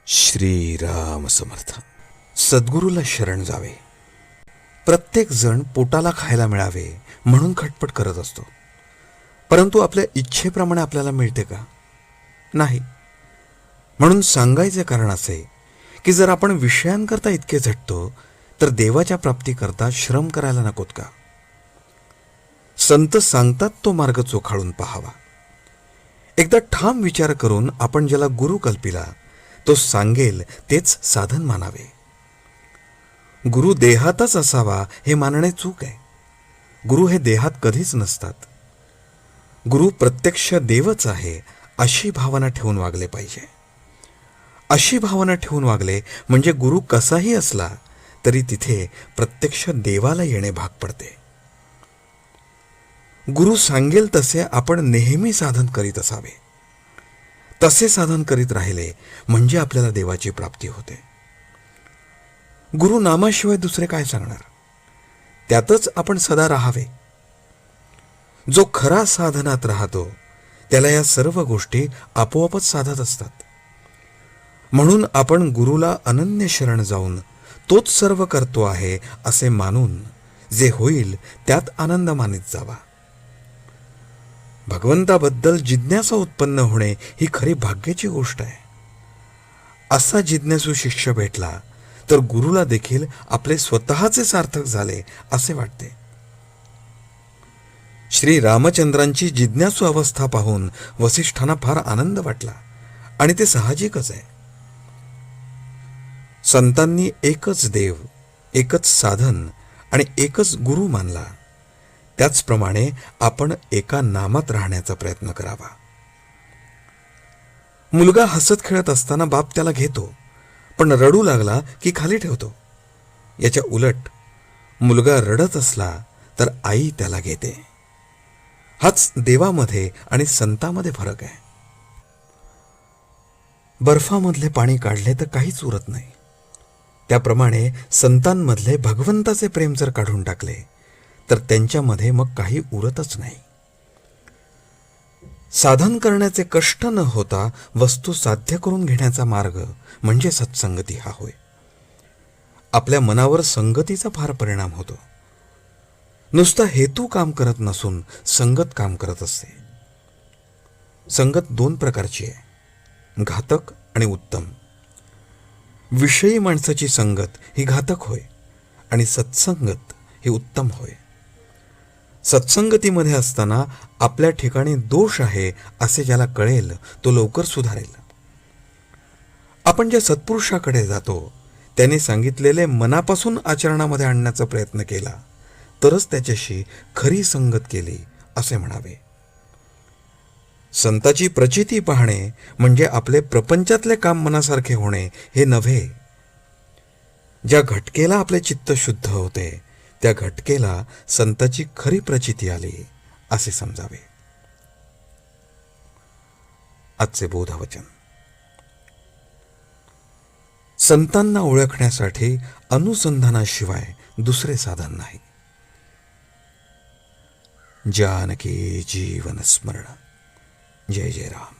श्रीराम समर्थ. सद्गुरूला शरण जावे. प्रत्येक जण पोटाला खायला मिळावे म्हणून खटपट करत असतो, परंतु आपल्या इच्छेप्रमाणे आपल्याला मिळते का? नाही. म्हणून सांगायचे कारण असे की जर आपण विषयांकरता इतके झटतो तर देवाच्या प्राप्तीकरता श्रम करायला नकोत का? संत सांगतात तो मार्ग चोखाळून पाहावा. एकदा ठाम विचार करून आपण ज्याला गुरु कल्पिला तो सांगेल तेच साधन मानावे. गुरु देहातच असावा हे मानणे चूक आहे. गुरु हे देहात कधीच नसतात. गुरु प्रत्यक्ष देवच आहे अशी भावना ठेवून वागले पाहिजे. अशी भावना ठेवून वागले म्हणजे गुरु कसाही असला तरी तिथे प्रत्यक्ष देवाला येणे भाग पडते. गुरु सांगेल तसे आपण नेहमी साधन करीत असावे. तसे साधन करीत राहिले म्हणजे आपल्याला देवाची प्राप्ती होते. गुरु नामाशिवाय दुसरे काय सांगणार? त्यातच आपण सदा राहावे. जो खरा साधनात राहतो त्याला या सर्व गोष्टी आपोआपच साधत असतात. म्हणून आपण गुरुला अनन्य शरण जाऊन तोच सर्व करतो आहे असे मानून जे होईल त्यात आनंद मानित जावा. भगवंताबद्दल जिज्ञासा उत्पन्न होणे ही खरी भाग्याची गोष्ट आहे. असा जिज्ञासू शिष्य भेटला तर गुरुला देखील आपले स्वतःचे सार्थक झाले असे वाटते. श्री रामचंद्रांची जिज्ञासू अवस्था पाहून वसिष्ठांना फार आनंद वाटला आणि ते साहजिकच आहे. संतांनी एकच देव, एकच साधन आणि एकच गुरु मानला. त्याचप्रमाणे आपण एका नामात राहण्याचा प्रयत्न करावा. मुलगा हसत खेळत असताना बाप त्याला घेतो, पण रडू लागला की खाली ठेवतो. याच्या उलट मुलगा रडत असला तर आई त्याला घेते. हाच देवामध्ये आणि संतांमध्ये फरक आहे. बर्फामधले पाणी काढले तर काहीच उरत नाही. त्याप्रमाणे संतांमधले भगवंताचे प्रेम जर काढून टाकले तर त्यांच्यामध्ये मग काही उरतच नाही. साधन करण्याचे कष्ट न होता वस्तू साध्य करून घेण्याचा मार्ग म्हणजे सत्संगती हा होय. आपल्या मनावर संगतीचा फार परिणाम होतो. नुसता हेतू काम करत नसून संगत काम करत असते. संगत दोन प्रकारची आहे, घातक आणि उत्तम. विषयी माणसाची संगत ही घातक होय आणि सत्संगत ही उत्तम होय. सत्संगतीमध्ये असताना आपल्या ठिकाणी दोष आहे असे ज्याला कळेल तो लवकर सुधारेल. आपण ज्या सत्पुरुषाकडे जातो त्याने सांगितलेले मनापासून आचरणामध्ये आणण्याचा प्रयत्न केला तरच त्याच्याशी खरी संगत केली असे म्हणावे. संताची प्रचिती पाहणे म्हणजे आपले प्रपंचातले काम मनासारखे होणे हे नव्हे. ज्या घटकेला आपले चित्त शुद्ध होते त्या घटकेला संताची खरी प्रचिती आली असे समजावे. आजचे बोधवचन. संतांना ओळखण्यासाठी अनुसंधानाशिवाय दुसरे साधन नाही. जानकी जीवन स्मरण. जय जय राम.